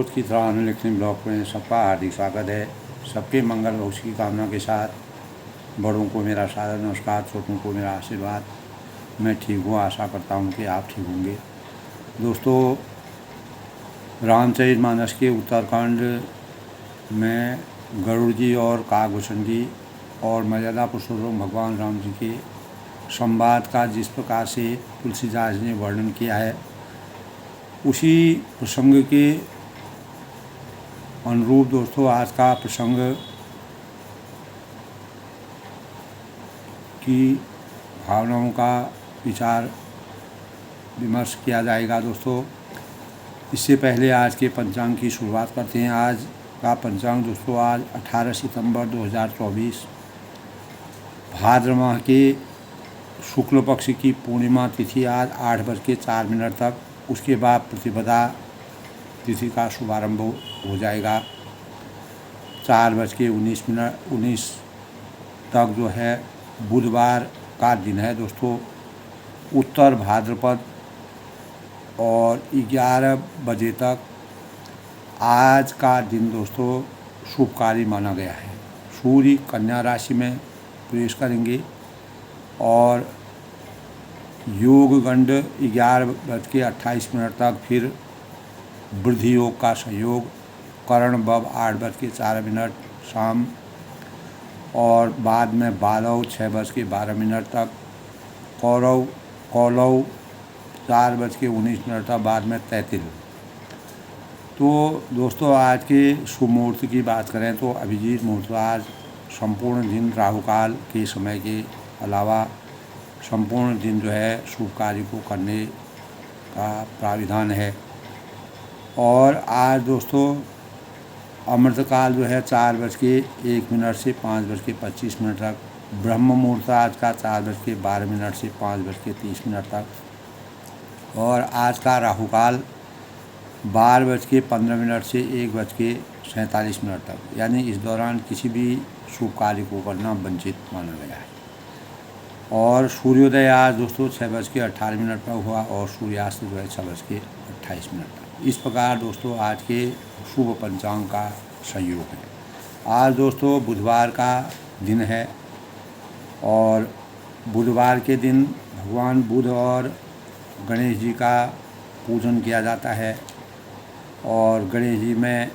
रोज़ की तरह अनलिखनी ब्लॉग में सबका हार्दिक स्वागत है। सबके मंगल भविष्य की कामना के साथ बड़ों को मेरा सादर नमस्कार, छोटों को मेरा आशीर्वाद। मैं ठीक हूँ, आशा करता हूँ कि आप ठीक होंगे। दोस्तों, रामचरितमानस के उत्तरकांड में गरुड़ जी और काकभूषण जी और मर्यादा पुरुषोत्तम भगवान राम जी के संवाद का जिस प्रकार से तुलसीदास ने वर्णन किया है, उसी प्रसंग के अनुरूप दोस्तों आज का प्रसंग की भावनाओं का विचार विमर्श किया जाएगा। दोस्तों, इससे पहले आज के पंचांग की शुरुआत करते हैं। आज का पंचांग दोस्तों, आज 18 सितंबर 2024 भाद्र माह के शुक्ल पक्ष की पूर्णिमा तिथि आज 8:04 तक। उसके बाद प्रतिपदा तिथि का शुभारंभ हो जाएगा। 4:19 तक जो है बुधवार का दिन है दोस्तों, उत्तर भाद्रपद, और 11 बजे तक आज का दिन दोस्तों शुभकारी माना गया है। सूर्य कन्या राशि में प्रवेश करेंगे और योग गंड 11:28 तक, फिर वृद्धि योग का संयोग करण बब 8:04 शाम, और बाद में बालव 6:12 तक, कौलव 4:19 तक, बाद में तैतिल। तो दोस्तों, आज के शुभ मुहूर्त की बात करें तो अभिजीत मुहूर्त आज संपूर्ण दिन राहु काल के समय के अलावा संपूर्ण दिन जो है शुभ कार्य को करने का प्राविधान है। और आज दोस्तों अमृतकाल जो है 4:01 से 5:25 तक। ब्रह्म मुहूर्त आज का 4:12 से 5:30 तक। और आज का राहु काल 12:15 से 1:47 तक, यानी इस दौरान किसी भी शुभ कार्य को करना वंचित माना गया है। और सूर्योदय आज दोस्तों 6:18 पर हुआ और सूर्यास्त जो है 6:28 तक। इस प्रकार दोस्तों आज के शुभ पंचांग का संयोग है। आज दोस्तों बुधवार का दिन है और बुधवार के दिन भगवान बुध और गणेश जी का पूजन किया जाता है। और गणेश जी में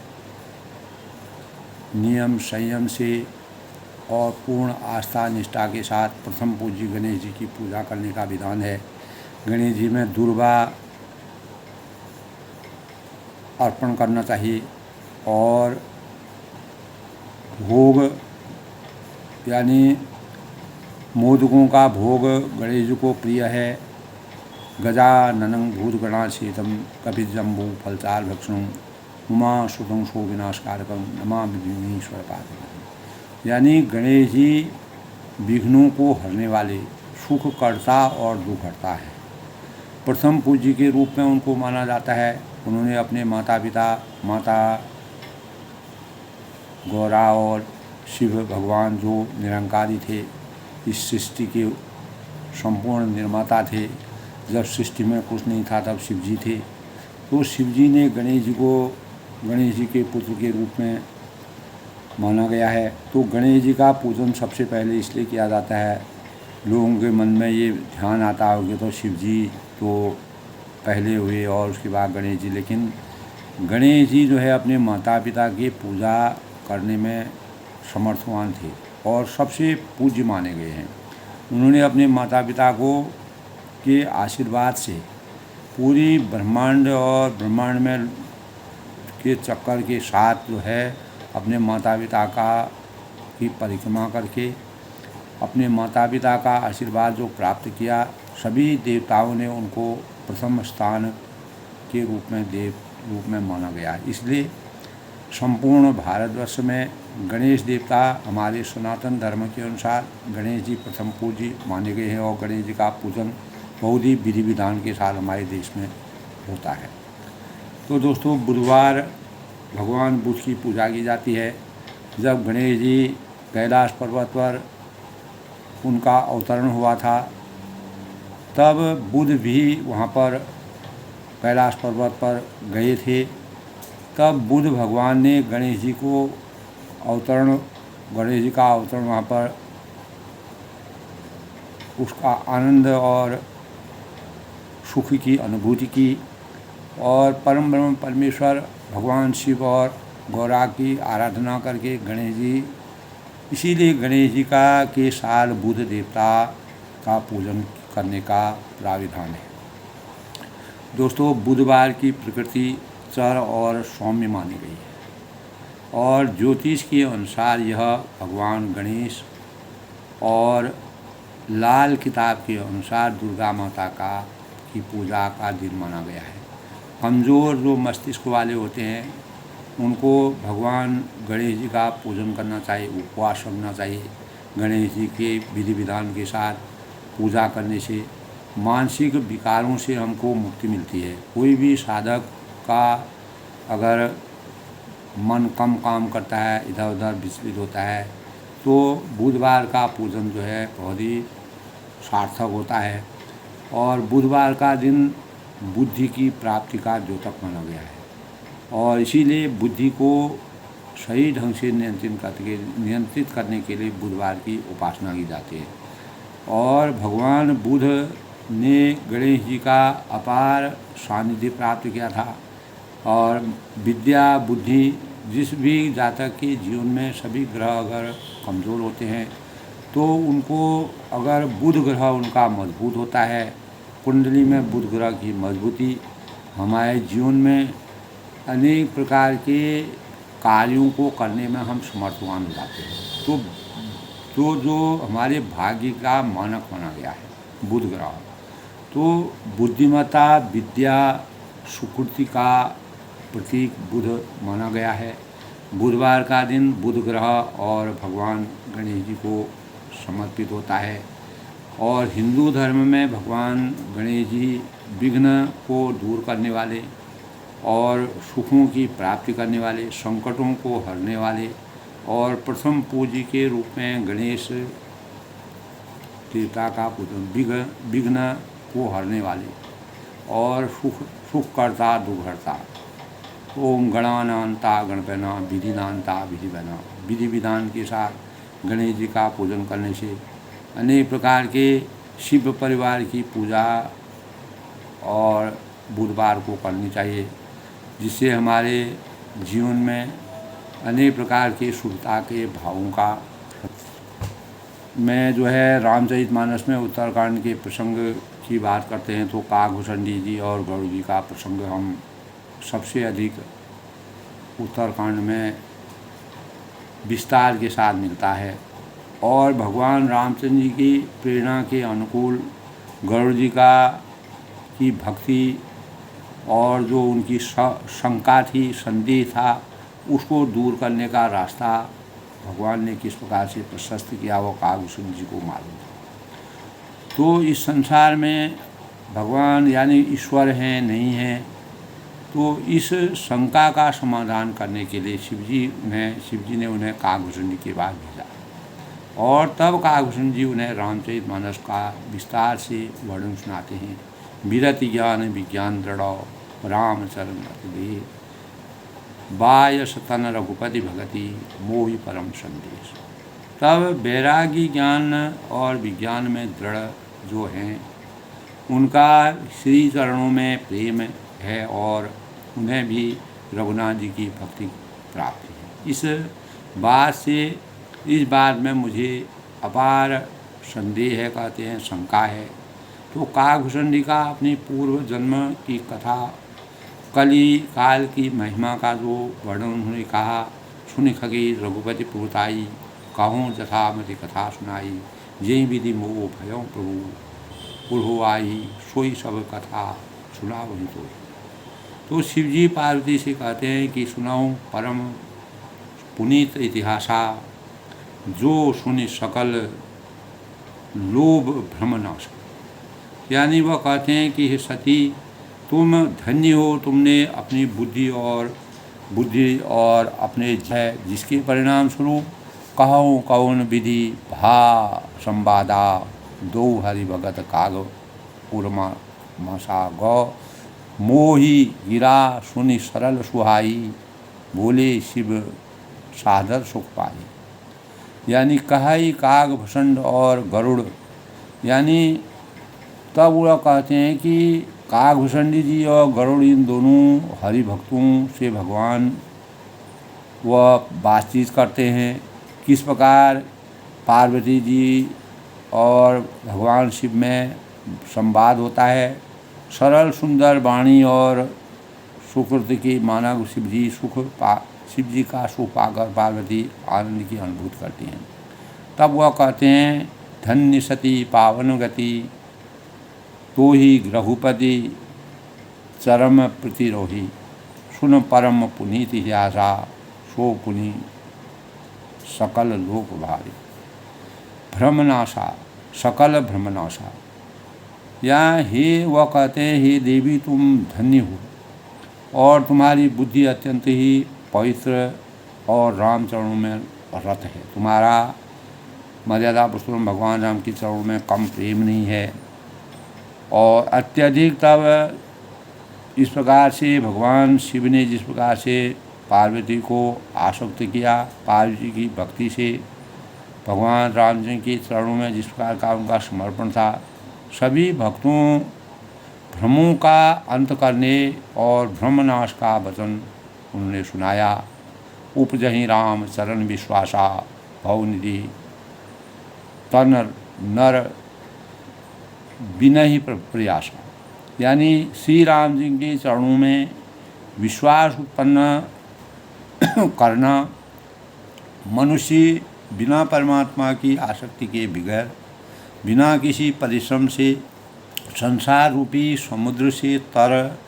नियम संयम से और पूर्ण आस्था निष्ठा के साथ प्रथम पूज्य गणेश जी की पूजा करने का विधान है। गणेश जी में दूर्वा अर्पण करना चाहिए और भोग यानी मोदकों का भोग गणेश जी को प्रिय है। गजाननं भूतगणासेवितं कपिजम्बू फलचार भक्षणं उमा सुतं सो विनाशकारकं नमामि विघ्नेश्वरपादं। यानी गणेश जी विघ्नों को हरने वाले, सुख करता और दुख हरता है। प्रथम पूज्य के रूप में उनको माना जाता है। उन्होंने अपने माता पिता, माता गौरा और शिव भगवान जो निरंकारी थे, इस सृष्टि के संपूर्ण निर्माता थे। जब सृष्टि में कुछ नहीं था तब शिव जी थे। तो शिव जी ने गणेश जी को गणेश जी के पुत्र के रूप में माना गया है। तो गणेश जी का पूजन सबसे पहले इसलिए किया जाता है, लोगों के मन में ये ध्यान आता होगा तो शिव जी तो पहले हुए और उसके बाद गणेश जी, लेकिन गणेश जी जो है अपने माता पिता की पूजा करने में समर्थवान थे और सबसे पूज्य माने गए हैं। उन्होंने अपने माता पिता को के आशीर्वाद से पूरी ब्रह्मांड और ब्रह्मांड में के चक्कर के साथ जो है अपने माता पिता की परिक्रमा करके अपने माता पिता का आशीर्वाद जो प्राप्त किया, सभी देवताओं ने उनको प्रथम स्थान के रूप में माना गया है। इसलिए संपूर्ण भारतवर्ष में गणेश देवता हमारे सनातन धर्म के अनुसार गणेश जी प्रथम पूज्य माने गए हैं और गणेश जी का पूजन बहुत ही विधि विधान के साथ हमारे देश में होता है। तो दोस्तों, बुधवार भगवान बुध की पूजा की जाती है। जब गणेश जी कैलाश पर्वत पर उनका अवतरण हुआ था, तब बुध भी वहाँ पर कैलाश पर्वत पर गए थे। तब बुद्ध भगवान ने गणेश जी का अवतरण वहाँ पर उसका आनंद और सुख की अनुभूति की और परम ब्रह्म परमेश्वर भगवान शिव और गौरा की आराधना करके गणेश जी, इसीलिए गणेश जी का के साल बुध देवता का पूजन करने का प्राविधान है। दोस्तों, बुधवार की प्रकृति चर और सौम्य मानी गई है और ज्योतिष के अनुसार यह भगवान गणेश और लाल किताब के अनुसार दुर्गा माता की पूजा का दिन माना गया है। कमज़ोर जो मस्तिष्क वाले होते हैं उनको भगवान गणेश जी का पूजन करना चाहिए, उपवास रखना चाहिए। गणेश जी के विधि विधान के साथ पूजा करने से मानसिक विकारों से हमको मुक्ति मिलती है। कोई भी साधक का अगर मन कम काम करता है, इधर उधर विचलित होता है, तो बुधवार का पूजन जो है बहुत ही सार्थक होता है। और बुधवार का दिन बुद्धि की प्राप्ति का द्योतक माना गया है और इसीलिए बुद्धि को सही ढंग से नियंत्रित करने के लिए बुधवार की उपासना की जाती है। और भगवान बुध ने गणेश जी का अपार सानिध्य प्राप्त किया था और विद्या बुद्धि जिस भी जातक के जीवन में सभी ग्रह अगर कमज़ोर होते हैं तो उनको अगर बुध ग्रह उनका मजबूत होता है, कुंडली में बुध ग्रह की मजबूती हमारे जीवन में अनेक प्रकार के कार्यों को करने में हम समर्थवान हो जाते हैं। तो जो हमारे भाग्य का मानक माना गया है बुध ग्रह, तो बुद्धिमत्ता विद्या सुकृति का प्रतीक बुध माना गया है। बुधवार का दिन बुध ग्रह और भगवान गणेश जी को समर्पित होता है और हिंदू धर्म में भगवान गणेश जी विघ्न को दूर करने वाले और सुखों की प्राप्ति करने वाले, संकटों को हरने वाले और प्रथम पूज्य के रूप में गणेश देवता का पूजन, विघ्न को हरने वाले और सुख करता दुख हरता। ओम गणानांता गणपना विधिनांता विधिवना। विधि विधान के साथ गणेश जी का पूजन करने से अनेक प्रकार के शिव परिवार की पूजा और बुधवार को करनी चाहिए, जिससे हमारे जीवन में अनेक प्रकार के शुभता के भावों का मैं जो है रामचरितमानस में उत्तरकांड के प्रसंग की बात करते हैं तो काकभूषणी जी और गरुड़ जी का प्रसंग हम सबसे अधिक उत्तरकांड में विस्तार के साथ मिलता है और भगवान रामचंद्र जी की प्रेरणा के अनुकूल गरुड़ जी की भक्ति और जो उनकी शंका थी, संदेह था, उसको दूर करने का रास्ता भगवान ने किस प्रकार से प्रशस्त किया वो काकभूषण जी को मालूम था। तो इस संसार में भगवान यानी ईश्वर हैं नहीं हैं, तो इस शंका का समाधान करने के लिए शिव जी ने उन्हें काकभूषण जी के पास भेजा और तब काकभूषण जी उन्हें रामचरितमानस का विस्तार से वर्णन सुनाते हैं। विरति ज्ञान विज्ञान दृढ़ रामचरण दे बायस तन रघुपति भगति मोहि परम संदेश। तब वैरागी ज्ञान और विज्ञान में दृढ़ जो हैं उनका श्री चरणों में प्रेम है और उन्हें भी रघुनाथ जी की भक्ति प्राप्त है। इस बात में मुझे अपार संदेह है, कहते हैं शंका है। तो काकभूषण जी का अपनी पूर्व जन्म की कथा, कली काल की महिमा का जो वर्णन उन्होंने कहा, सुनि खगी रघुपति पुरताई कहूँ जथामति कथा सुनाई जय विधि मोह भयों प्रभु पुरहो आई सोई सब कथा सुना वही तो शिवजी पार्वती से कहते हैं कि सुनाऊं परम पुनीत इतिहासा जो सुनि सकल लोभ भ्रम नाश। यानी वह कहते हैं कि हे सती, तुम धन्य हो, तुमने अपनी बुद्धि और अपने जय जिसके परिणाम स्वरूप कहूँ कौन विधि भा संवादा दो हरि भगत काग उर्मा मसा गौ मोही गिरा सुनि सरल सुहाई बोले शिव सादर सुख पाए। यानी कहाई काग भसंड और गरुड़, यानी तब वह कहते हैं कि कागभूषणी जी और गरुड़ इन दोनों हरि भक्तों से भगवान वह बातचीत करते हैं। किस प्रकार पार्वती जी और भगवान शिव में संवाद होता है। सरल सुंदर वाणी और सुकृति की माना शिव जी का सुख पाकर पार्वती आनंद की अनुभूति करती हैं। तब वह कहते हैं धन्य सती पावन गति, तो ही रघुपति चरम प्रतिरोही, सुन परम पुनीत आशा, सो पुनि सकल लोक भारी। भ्रमनाशा, सकल भ्रमनाशा, या हे वह कहते हैं हे देवी तुम धन्य हो और तुम्हारी बुद्धि अत्यंत ही पवित्र और राम चरणों में रत है। तुम्हारा मर्यादा पुरुषोत्तम भगवान राम के चरणों में कम प्रेम नहीं है। और अत्यधिक तब इस प्रकार से भगवान शिव ने जिस प्रकार से पार्वती को आसक्त किया, पार्वती की भक्ति से भगवान राम जी के चरणों में जिस प्रकार का उनका समर्पण था, सभी भक्तों भ्रमों का अंत करने और भ्रमनाश का वचन उन्होंने सुनाया। उपजहि राम चरण विश्वासा, भवनिधि तन नर बिनहि प्रयासा। यानी श्री राम जी के चरणों में विश्वास उत्पन्न करना मनुष्य बिना परमात्मा की आसक्ति के बगैर, बिना किसी परिश्रम से संसार रूपी समुद्र से तर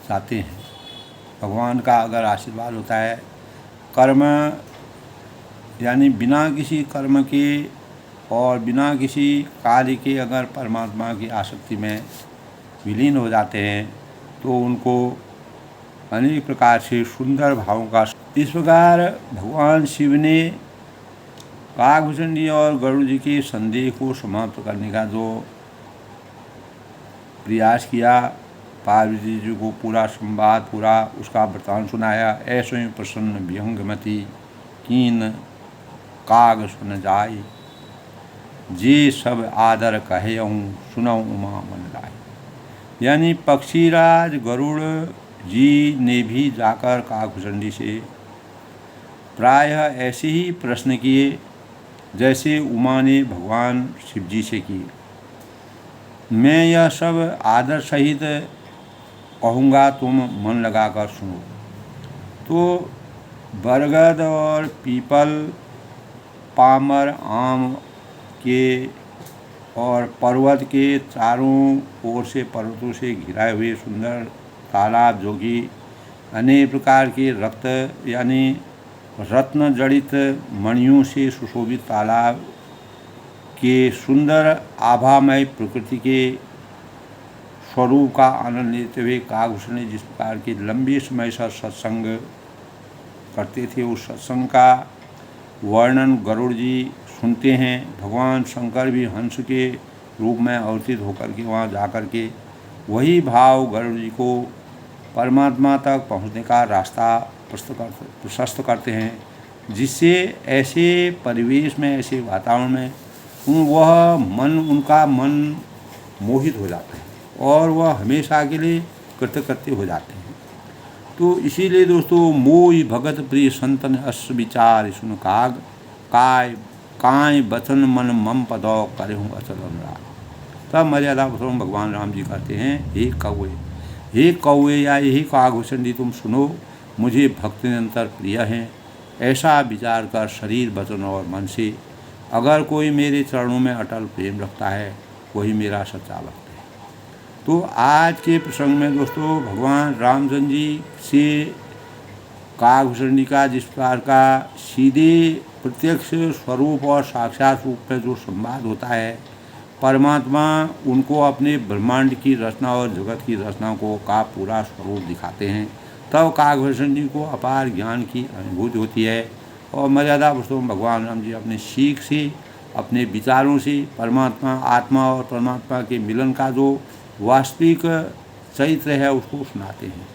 जाते हैं। भगवान का अगर आशीर्वाद होता है, कर्म यानी बिना किसी कर्म के और बिना किसी कार्य के अगर परमात्मा की आसक्ति में विलीन हो जाते हैं तो उनको अनेक प्रकार से सुंदर भावों का। इस प्रकार भगवान शिव ने कागभूषण जी और गरुड़ जी के संदेह को समाप्त करने का जो प्रयास किया, पार्वती जी को पूरा संवाद पूरा उसका वृतांत सुनाया। ऐसो ही प्रसन्न विहंगमती कीन काग सुन जाय, जे सब आदर कहऊँ सुनऊँ उमा मन लाय। यानी पक्षीराज गरुड़ जी ने भी जाकर कागभूषण जी से प्रायः ऐसे ही प्रश्न किए जैसे उमा ने भगवान शिव जी से किए। मैं यह सब आदर सहित कहूँगा, तुम मन लगाकर सुनो। तो बरगद और पीपल, पामर, आम के और पर्वत के चारों ओर से पर्वतों से घिराए हुए सुंदर तालाब, जो कि अनेक प्रकार के रत्न जड़ित मणियों से सुशोभित तालाब के सुंदर आभामय प्रकृति के स्वरूप का आनंद लेते हुए कागभूषण ने जिस प्रकार के लंबे समय से सत्संग करते थे, उस सत्संग का वर्णन गरुड़ जी सुनते हैं। भगवान शंकर भी हंस के रूप में अवतरित होकर के वहाँ जाकर के वही भाव गरुड़ जी को परमात्मा तक पहुँचने का रास्ता प्रशस्त करते हैं, जिससे ऐसे परिवेश में, ऐसे वातावरण में उनका मन मोहित हो जाता है और वह हमेशा के लिए कृतकृत्य हो जाते हैं। तो इसीलिए दोस्तों, मोई भगत प्रिय संतन अस विचार सुन काग, काय बचन मन मम पदौ करे हूँ अचल अनुराग। तब मर्यादा पुरुषोत्तम भगवान राम जी कहते हैं, हे कौवे या यही कागभूषण जी तुम सुनो, मुझे भक्त निरंतर प्रिय हैं। ऐसा विचार कर शरीर वचन और मन से अगर कोई मेरे चरणों में अटल प्रेम रखता है, वही मेरा सच्चा भक्त है। तो आज के प्रसंग में दोस्तों, भगवान रामचंद्र जी से कागभूषण जी का जिस प्रकार का सीधे प्रत्यक्ष स्वरूप और साक्षात रूप में जो संवाद होता है, परमात्मा उनको अपने ब्रह्मांड की रचना और जगत की रचना को का पूरा स्वरूप दिखाते हैं। तब कागभूषण जी को अपार ज्ञान की अनुभूति होती है और मर्यादा पुरुषोत्तम भगवान राम जी अपने सीख से, अपने विचारों से परमात्मा, आत्मा और परमात्मा के मिलन का जो वास्तविक चरित्र है उसको सुनाते हैं।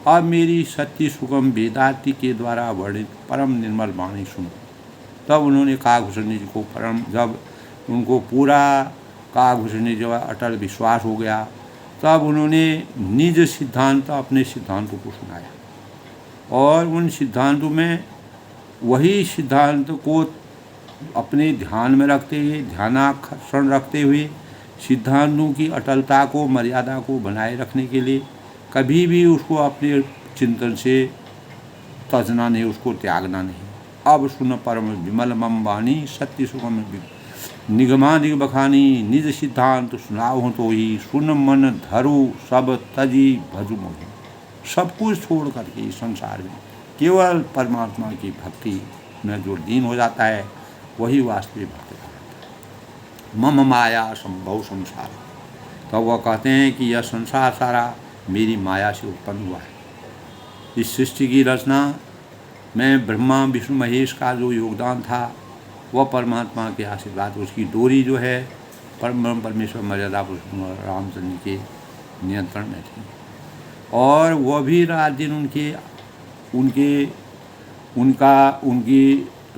अब मेरी सत्य सुगम वेदांति के द्वारा वर्णित परम निर्मल वाणी सुनो। तब उन्होंने काकभूषण जी को जब उनको पूरा काकभूषण जी जो अटल विश्वास हो गया, तब उन्होंने निज सिद्धांत अपने सिद्धांतों को सुनाया और उन सिद्धांतों में वही सिद्धांत को अपने ध्यान में रखते हुए, ध्यानाकर्षण रखते हुए सिद्धांतों की अटलता को, मर्यादा को बनाए रखने के लिए कभी भी उसको अपने चिंतन से तजना नहीं, उसको त्यागना नहीं। अब सुन परम विमल मम वाणी सत्य सुगम निगमादिग बखानी निज सिद्धांत सुनाओ तो ही सुन मन धरु सब तजी भजु मोहि। सब कुछ छोड़ करके इस संसार में केवल परमात्मा की भक्ति में जो लीन हो जाता है वही वास्तविक भक्त है। मम माया संभव संसार। तो वह कहते हैं कि यह संसार सारा मेरी माया से उत्पन्न हुआ है। इस सृष्टि की रचना में ब्रह्मा विष्णु महेश का जो योगदान था वह परमात्मा के आशीर्वाद, उसकी डोरी जो है परम परमेश्वर मर्यादा पुरुषोत्तम रामचंद्र के नियंत्रण में थी और वह भी रात दिन उनकी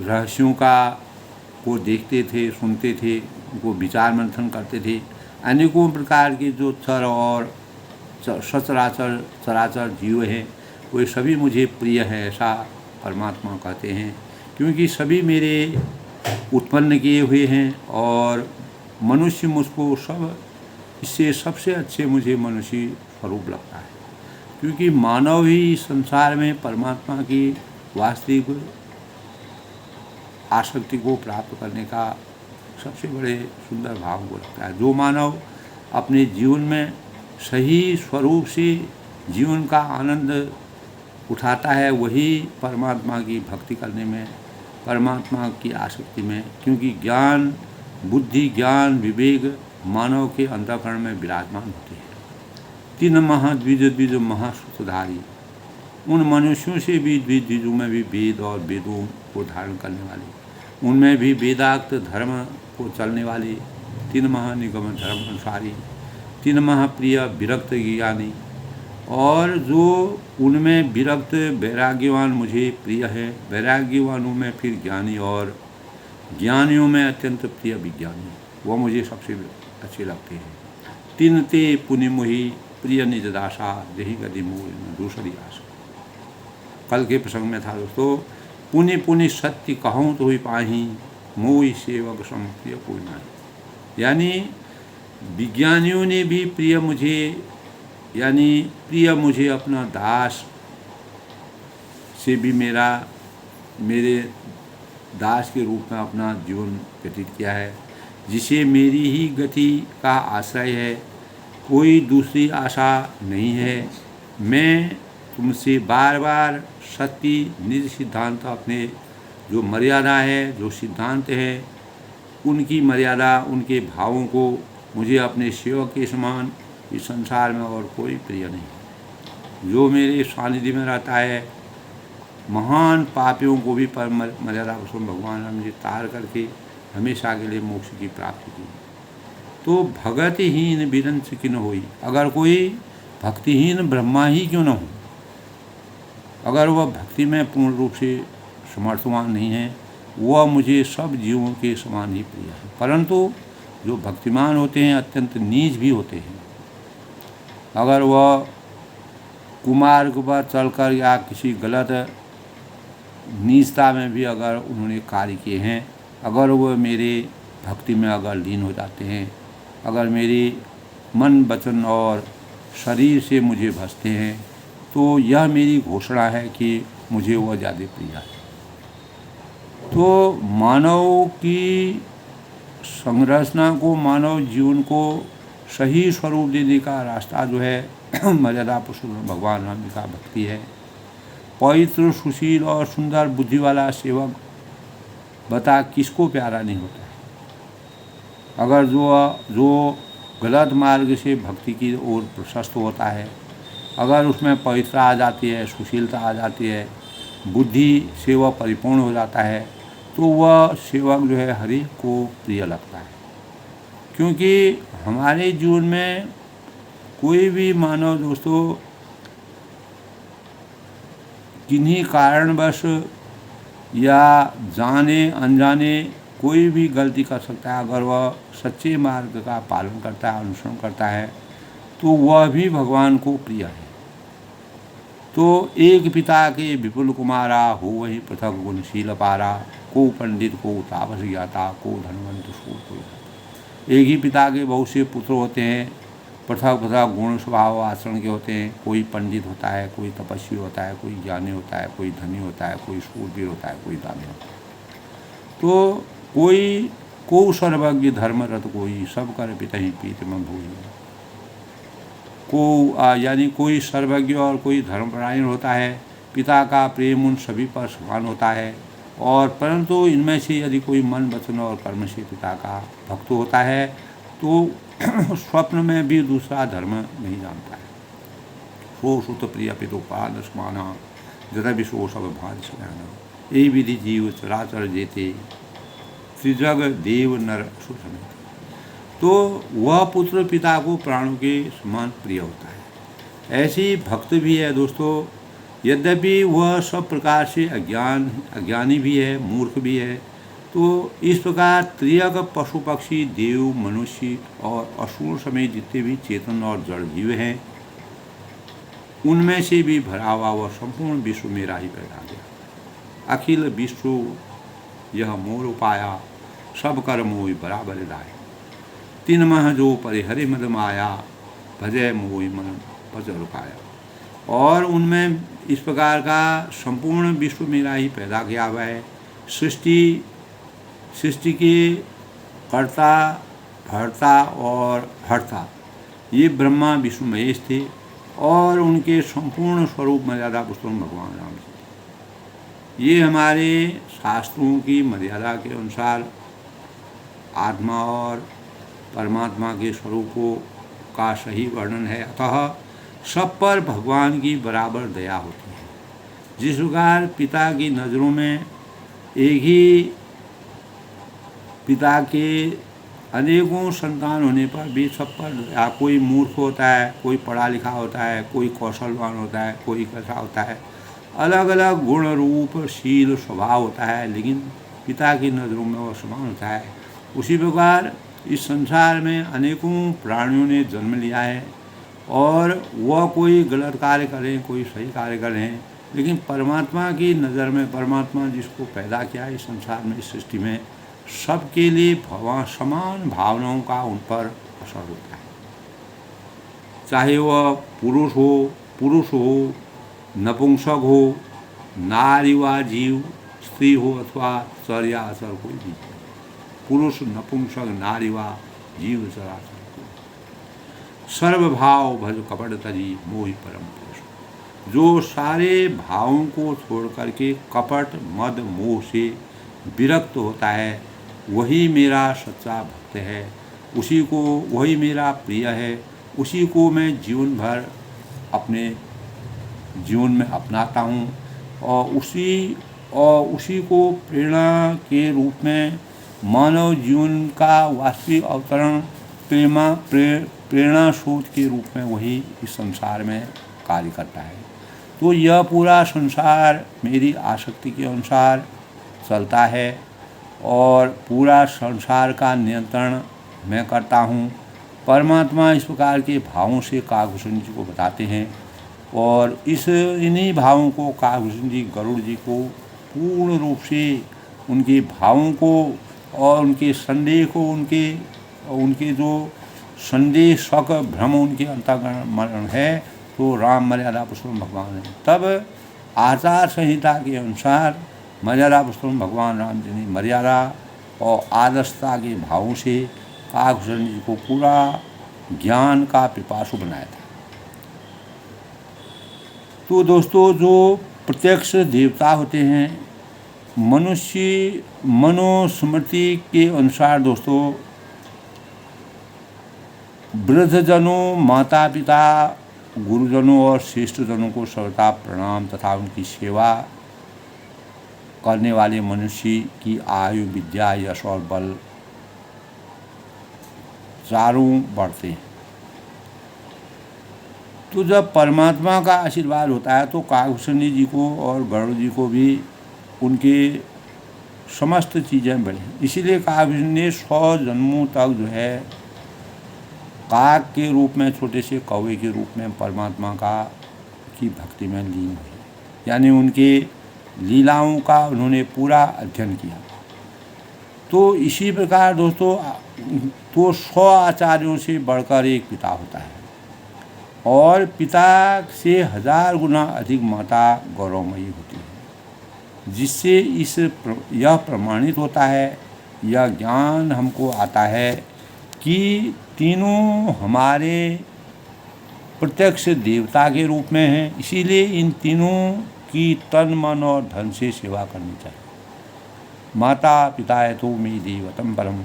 रहस्यों का को देखते थे, सुनते थे, उनको विचार मंथन करते थे। अनेकों प्रकार के जो चर और सचराचर चराचर जीव हैं वे सभी मुझे प्रिय हैं, ऐसा परमात्मा कहते हैं, क्योंकि सभी मेरे उत्पन्न किए हुए हैं और मनुष्य मुझको इससे सबसे अच्छे मुझे मनुष्य स्वरूप लगता है, क्योंकि मानव ही संसार में परमात्मा की वास्तविक आसक्ति को प्राप्त करने का सबसे बड़े सुंदर भाव को रखता है। जो मानव अपने जीवन में सही स्वरूप से जीवन का आनंद उठाता है वही परमात्मा की भक्ति करने में, परमात्मा की आसक्ति में, क्योंकि ज्ञान बुद्धि ज्ञान विवेक मानव के अंतःकरण में विराजमान होते हैं। तीन द्विज महासूत्रधारी, उन मनुष्यों से भी द्विजों में भी वेद और वेदों को धारण करने वाले, उनमें भी वेदाक्त धर्म को चलने वाले, तीन महानिगम धर्म अनुसारी, तीन महाप्रिय विरक्त ज्ञानी, और जो उनमें विरक्त वैराग्यवान मुझे प्रिय है, वैराग्यवानों में फिर ज्ञानी और ज्ञानियों में अत्यंत प्रिय विज्ञानी, वह मुझे सबसे अच्छे लगते हैं। तीन ते पुण्य मोहि प्रिय निज दासा यही गति मोह दूसरी आशा। कल के प्रसंग में था दोस्तों, पुण्य पुण्य सत्य कहूँ तो ही पाही मोहि सेवक सम प्रिय कोई नहीं। यानी विज्ञानियों ने भी प्रिय मुझे अपना दास से भी मेरे दास के रूप में अपना जीवन व्यतीत किया है, जिसे मेरी ही गति का आश्रय है, कोई दूसरी आशा नहीं है। मैं तुमसे बार बार सत्य निज सिद्धांत, अपने जो मर्यादा है, जो सिद्धांत है, उनकी मर्यादा, उनके भावों को मुझे अपने सेवक के समान इस संसार में और कोई प्रिय नहीं। जो मेरे सानिध्य में रहता है, महान पापियों को भी पर मर्यादा पुरुषोत्तम भगवान राम जी तार करके हमेशा के लिए मोक्ष की प्राप्ति की। तो भगतिहीन विरंच किन होई, अगर कोई भक्तिहीन ब्रह्मा ही क्यों न हो, अगर वह भक्ति में पूर्ण रूप से समर्थवान नहीं है, वह मुझे सब जीवों के समान ही प्रिय है। परंतु जो भक्तिमान होते हैं अत्यंत नीच भी होते हैं। अगर वह कुमार्ग पर चलकर या किसी गलत नीचता में भी अगर उन्होंने कार्य किए हैं, अगर वह मेरे भक्ति में अगर लीन हो जाते हैं, अगर मेरे मन वचन और शरीर से मुझे भजते हैं, तो यह मेरी घोषणा है कि मुझे वह ज़्यादा प्रिय है। तो मानव की संरचना को, मानव जीवन को सही स्वरूप देने का रास्ता जो है मर्यादा पुरुषोत्तम भगवान राम जी का भक्ति है। पवित्र सुशील और सुंदर बुद्धि वाला सेवक बता किसको प्यारा नहीं होता है। अगर जो गलत मार्ग से भक्ति की ओर प्रशस्त होता है, अगर उसमें पवित्रता आ जाती है, सुशीलता आ जाती है, बुद्धि से वह परिपूर्ण हो जाता है, तो वह सेवक जो है हरि को प्रिय लगता है। क्योंकि हमारे जीवन में कोई भी मानव दोस्तों किन्हीं कारणवश या जाने अनजाने कोई भी गलती कर सकता है। अगर वह सच्चे मार्ग का पालन करता है, अनुसरण करता है, तो वह भी भगवान को प्रिय है। तो एक पिता के विपुल कुमारा, हो वही पृथक गुणशील पारा। को पंडित को तापस ज्ञाता, को धनवंत सो कोई। एक ही पिता के बहुत से पुत्र होते हैं, पृथक पृथक गुण स्वभाव आचरण के होते हैं। कोई पंडित होता है, कोई तपस्वी होता है, कोई ज्ञानी होता है, कोई धनी होता है, कोई शूरवीर होता है, कोई दानी होता है। तो कोई को सर्वज्ञ धर्मरत कोई, सब कर पितहि पीत में भोई। को यानी कोई सर्वज्ञ और कोई धर्मपरायण होता है। पिता का प्रेम उन सभी पर समान होता है। और परंतु इनमें से यदि कोई मन वचन और कर्म से पिता का भक्त होता है, तो स्वप्न में भी दूसरा धर्म नहीं जानता है। सो सुत प्रिय पितु पाद समाना, जदा भी सो सब भाज समाना। यही विधि जीव चराचर जेते, त्रिजग देव नर असुर समेत। तो वह पुत्र पिता को प्राणों के समान प्रिय होता है। ऐसी भक्त भी है दोस्तों। यद्यपि वह सब प्रकार से अज्ञानी भी है, मूर्ख भी है। तो इस प्रकार त्रियक पशु पक्षी देव मनुष्य और असुर समेत जितने भी चेतन और जड़ जीव हैं, उनमें से भी भरा हुआ वह संपूर्ण विश्व मेरा ही पैदा गया। अखिल विश्व यह मोर उपाया, सब कर मोहि बराबर दाय। तीन मह जो परिहरि मद माया, भजय मोहि मन भज रुकाया। और उनमें इस प्रकार का संपूर्ण विश्व मेरा ही पैदा किया हुआ है। सृष्टि के कर्ता, भर्ता और हर्ता ये ब्रह्मा विष्णु महेश थे, और उनके संपूर्ण स्वरूप मर्यादा पुरुषोत्तम भगवान राम जी। ये हमारे शास्त्रों की मर्यादा के अनुसार आत्मा और परमात्मा के स्वरूपों का सही वर्णन है। अतः सब पर भगवान की बराबर दया होती है। जिस प्रकार पिता की नज़रों में एक ही पिता के अनेकों संतान होने पर भी सब पर कोई मूर्ख होता है, कोई पढ़ा लिखा होता है, कोई कौशलवान होता है, कोई कैसा होता है, अलग अलग गुण रूप शील स्वभाव होता है, लेकिन पिता की नज़रों में वह समान होता है। उसी प्रकार इस संसार में अनेकों प्राणियों ने जन्म लिया है, और वह कोई गलत कार्य करें, कोई सही कार्य करें, लेकिन परमात्मा की नज़र में परमात्मा जिसको पैदा किया है इस संसार में, इस सृष्टि में, सबके लिए समान भावनाओं का उन पर असर होता है। चाहे वह पुरुष हो, नपुंसक हो, नारी व जीव, स्त्री हो अथवा चर या अचर कोई भी, पुरुष नपुंसक नारी व जीव चराचर, सर्वभाव भज कपट तजी मोहि परम पुरुष। जो सारे भावों को छोड़ करके कपट मद मोह से विरक्त होता है, वही मेरा सच्चा भक्त है। वही मेरा प्रिय है। उसी को मैं जीवन भर अपने जीवन में अपनाता हूँ, और उसी को प्रेरणा के रूप में मानव जीवन का वास्तविक अवतरण प्रेरणा स्रोत के रूप में वही इस संसार में कार्य करता है। तो यह पूरा संसार मेरी आसक्ति के अनुसार चलता है, और पूरा संसार का नियंत्रण मैं करता हूँ। परमात्मा इस प्रकार के भावों से काकभूषण जी को बताते हैं, और इन्हीं भावों को काकभूषण जी गरुड़ जी को पूर्ण रूप से उनके भावों को और उनके संदेह को, उनके जो संदेशक भ्रम उनके अंतःकरण है, तो राम मर्यादा पुरुषोत्तम भगवान है। तब आचार संहिता के अनुसार मर्यादा पुरुषोत्तम भगवान राम जी ने मर्यादा और आदर्शता के भावों से काकभूषण जी को पूरा ज्ञान का पिपासु बनाया था। तो दोस्तों, जो प्रत्यक्ष देवता होते हैं, मनुष्य मनुस्मृति के अनुसार दोस्तों, वृद्धजनों, माता पिता, गुरुजनों और श्रेष्ठजनों को सर्वथा प्रणाम तथा उनकी सेवा करने वाले मनुष्य की आयु, विद्या, यश और बल चारों बढ़ते हैं। तो जब परमात्मा का आशीर्वाद होता है तो काकभूषण जी को और गरुड़ जी को भी उनके समस्त चीज़ें बढ़ी, इसीलिए काकभूषण ने 100 जन्मों तक जो है काक के रूप में, छोटे से कौवे के रूप में परमात्मा की भक्ति में लीन हुए, यानी उनके लीलाओं का उन्होंने पूरा अध्ययन किया। तो इसी प्रकार दोस्तों, तो 100 आचार्यों से बढ़कर एक पिता होता है और पिता से 1000 गुना अधिक माता गौरवमयी होती है, जिससे यह प्रमाणित होता है, यह ज्ञान हमको आता है कि तीनों हमारे प्रत्यक्ष देवता के रूप में हैं। इसीलिए इन तीनों की तन मन और धन से सेवा करनी चाहिए। माता पिता तो मे देवतम परम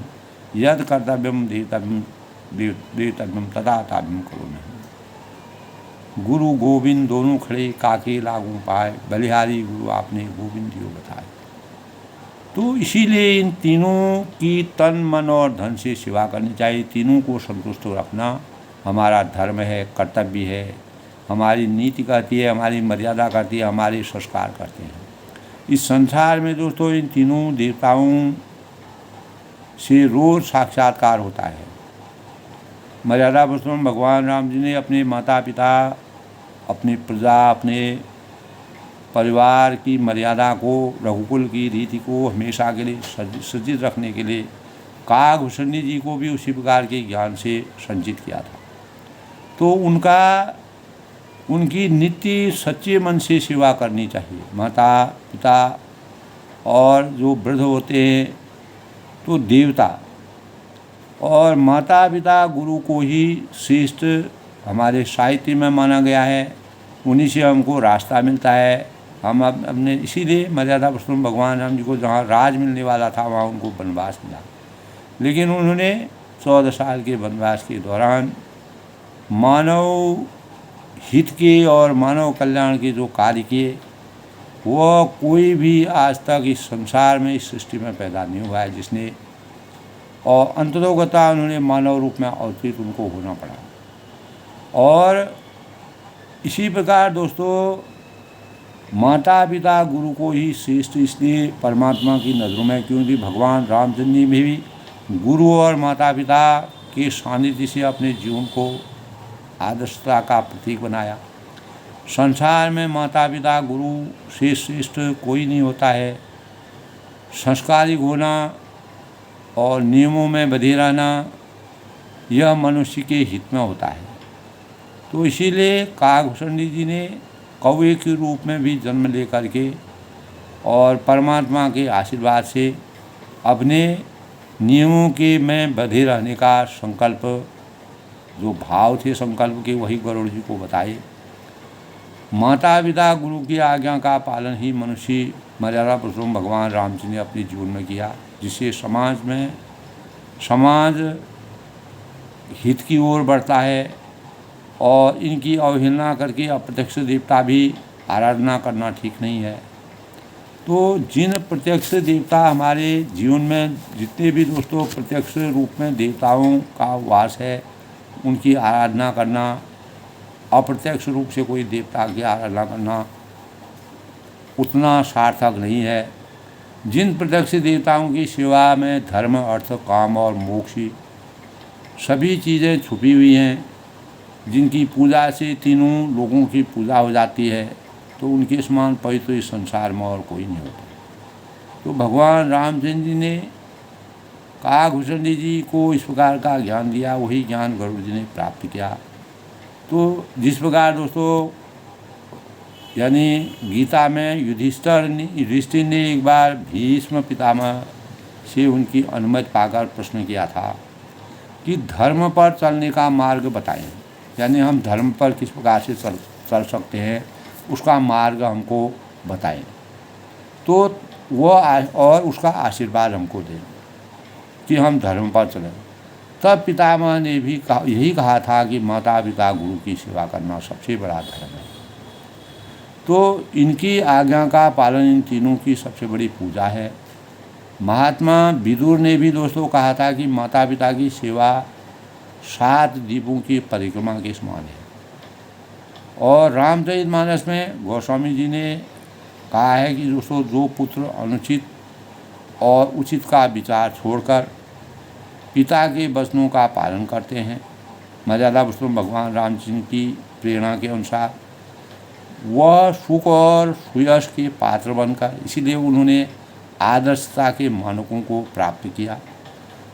यद कर्तव्यम देतव्यम तदा ताभ्यम करो नहीं। गुरु गोविंद दोनों खड़े, काके लागू पाए, बलिहारी गुरु आपने गोविंद दियो बताए। तो इसीलिए इन तीनों की तन मन और धन से सेवा करनी चाहिए। तीनों को संतुष्ट रखना हमारा धर्म है, कर्तव्य है, हमारी नीति कहती है, हमारी मर्यादा कहती है, हमारे संस्कार करते हैं। इस संसार में दोस्तों इन तीनों देवताओं से रोज साक्षात्कार होता है। मर्यादा पुरुषोत्तम भगवान राम जी ने अपने माता पिता, अपनी प्रजा, अपने परिवार की मर्यादा को, रघुकुल की रीति को हमेशा के लिए सज्जित रखने के लिए काकभूषण जी को भी उसी प्रकार के ज्ञान से संचित किया था। तो उनकी नित्य सच्चे मन से सेवा करनी चाहिए। माता पिता और जो वृद्ध होते हैं तो देवता, और माता पिता गुरु को ही श्रेष्ठ हमारे साहित्य में माना गया है। उन्हीं से हमको रास्ता मिलता है। हम अपने इसीलिए मर्यादा पुरुषोत्तम भगवान राम जी को जहाँ राज मिलने वाला था वहाँ उनको वनवास मिला, लेकिन उन्होंने 14 साल के वनवास के दौरान मानव हित के और मानव कल्याण के जो कार्य किए, वह कोई भी आज तक इस संसार में, इस सृष्टि में पैदा नहीं हुआ है जिसने, और अंततोगता उन्होंने मानव रूप में अवतरित उनको होना पड़ा। और इसी प्रकार दोस्तों माता पिता गुरु को ही श्रेष्ठ इसलिए परमात्मा की नज़रों में, क्योंकि भगवान रामचंद्र जी में भी गुरु और माता पिता के सानिध्य से अपने जीवन को आदर्शता का प्रतीक बनाया। संसार में माता पिता गुरु से श्रेष्ठ कोई नहीं होता है। संस्कारिक होना और नियमों में बंधे रहना यह मनुष्य के हित में होता है। तो इसीलिए काकभूषण जी ने कौवे के रूप में भी जन्म लेकर के और परमात्मा के आशीर्वाद से अपने नियमों के में बंधे रहने का संकल्प, जो भाव थे संकल्प के, वही गरुड़ जी को बताए। माता पिता गुरु की आज्ञा का पालन ही मनुष्य मर्यादा पुरुषोत्तम भगवान राम जी ने अपने जीवन में किया, जिससे समाज हित की ओर बढ़ता है। और इनकी अवहेलना करके अप्रत्यक्ष देवता भी आराधना करना ठीक नहीं है। तो जिन प्रत्यक्ष देवता हमारे जीवन में, जितने भी दोस्तों प्रत्यक्ष रूप में देवताओं का वास है, उनकी आराधना करना, अप्रत्यक्ष रूप से कोई देवता की आराधना करना उतना सार्थक नहीं है। जिन प्रत्यक्ष देवताओं की सेवा में धर्म, अर्थ, काम और मोक्ष सभी चीज़ें छुपी हुई हैं, जिनकी पूजा से तीनों लोगों की पूजा हो जाती है, तो उनके समान पवित्र इस संसार में और कोई नहीं होता। तो भगवान रामचंद्र जी ने काकभूषण जी को इस प्रकार का ज्ञान दिया, वही ज्ञान गरुड़ जी ने प्राप्त किया। तो जिस प्रकार दोस्तों, यानी गीता में युधिष्ठिर ने एक बार भीष्म पितामह से उनकी अनुमति पाकर प्रश्न किया था कि धर्म पर चलने का मार्ग बताएं, यानी हम धर्म पर किस प्रकार से चल सकते हैं, उसका मार्ग हमको बताएं, तो वो और उसका आशीर्वाद हमको दें कि हम धर्म पर चलें। तब पितामह ने भी यही कहा था कि माता पिता गुरु की सेवा करना सबसे बड़ा धर्म है। तो इनकी आज्ञा का पालन इन तीनों की सबसे बड़ी पूजा है। महात्मा विदुर ने भी दोस्तों कहा था कि माता पिता की सेवा 7 द्वीपों की परिक्रमा के समान है। और रामचरितमानस में गोस्वामी जी ने कहा है कि दोस्तों जो पुत्र अनुचित और उचित का विचार छोड़कर पिता के वचनों का पालन करते हैं, मर्यादा पुरुषोत्तम भगवान रामचंद्र की प्रेरणा के अनुसार, वह सुख और सुयश के पात्र बनकर, इसीलिए उन्होंने आदर्शता के मानकों को प्राप्त किया,